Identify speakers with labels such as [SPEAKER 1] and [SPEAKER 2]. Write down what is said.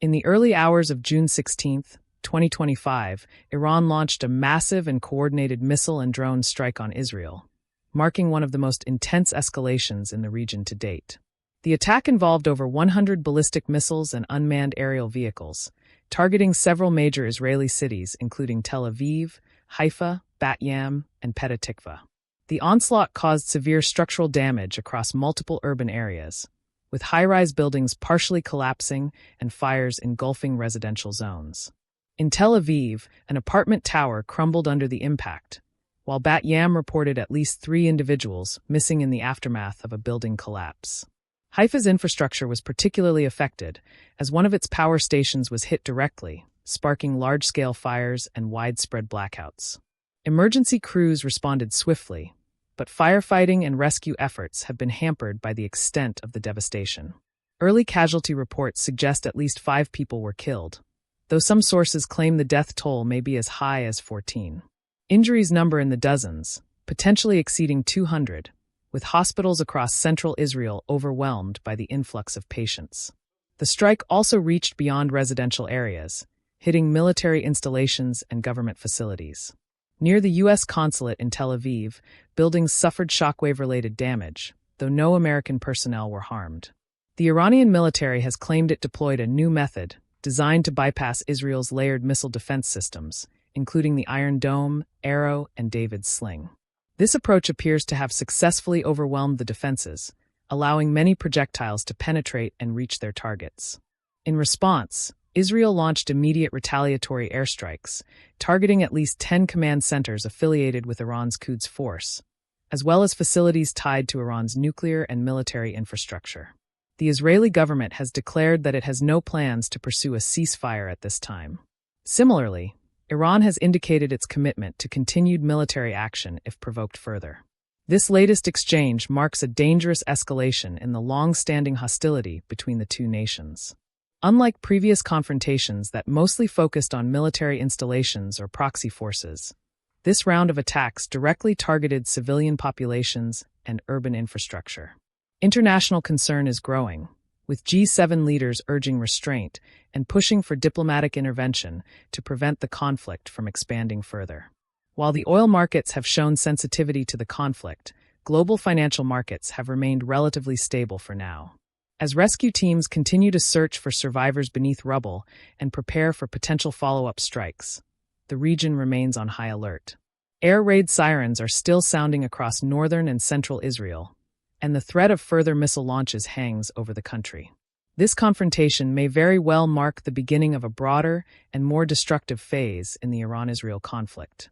[SPEAKER 1] In the early hours of June 16, 2025, Iran launched a massive and coordinated missile and drone strike on Israel, marking one of the most intense escalations in the region to date. The attack involved over 100 ballistic missiles and unmanned aerial vehicles, targeting several major Israeli cities including Tel Aviv, Haifa, Bat Yam, and Petah Tikva. The onslaught caused severe structural damage across multiple urban areas, with high-rise buildings partially collapsing and fires engulfing residential zones. In Tel Aviv, an apartment tower crumbled under the impact, while Bat Yam reported at least 3 individuals missing in the aftermath of a building collapse. Haifa's infrastructure was particularly affected, as one of its power stations was hit directly, sparking large-scale fires and widespread blackouts. Emergency crews responded swiftly, but firefighting and rescue efforts have been hampered by the extent of the devastation. Early casualty reports suggest at least 5 people were killed, though some sources claim the death toll may be as high as 14. Injuries number in the dozens, potentially exceeding 200, with hospitals across central Israel overwhelmed by the influx of patients. The strike also reached beyond residential areas, hitting military installations and government facilities. Near the U.S. consulate in Tel Aviv, buildings suffered shockwave-related damage, though no American personnel were harmed. The Iranian military has claimed it deployed a new method designed to bypass Israel's layered missile defense systems, including the Iron Dome, Arrow, and David's Sling. This approach appears to have successfully overwhelmed the defenses, allowing many projectiles to penetrate and reach their targets. In response, Israel launched immediate retaliatory airstrikes, targeting at least 10 command centers affiliated with Iran's Quds Force, as well as facilities tied to Iran's nuclear and military infrastructure. The Israeli government has declared that it has no plans to pursue a ceasefire at this time. Similarly, Iran has indicated its commitment to continued military action if provoked further. This latest exchange marks a dangerous escalation in the long-standing hostility between the two nations. Unlike previous confrontations that mostly focused on military installations or proxy forces, this round of attacks directly targeted civilian populations and urban infrastructure. International concern is growing, with G7 leaders urging restraint and pushing for diplomatic intervention to prevent the conflict from expanding further. While the oil markets have shown sensitivity to the conflict, global financial markets have remained relatively stable for now. As rescue teams continue to search for survivors beneath rubble and prepare for potential follow-up strikes, the region remains on high alert. Air raid sirens are still sounding across northern and central Israel, and the threat of further missile launches hangs over the country. This confrontation may very well mark the beginning of a broader and more destructive phase in the Iran-Israel conflict.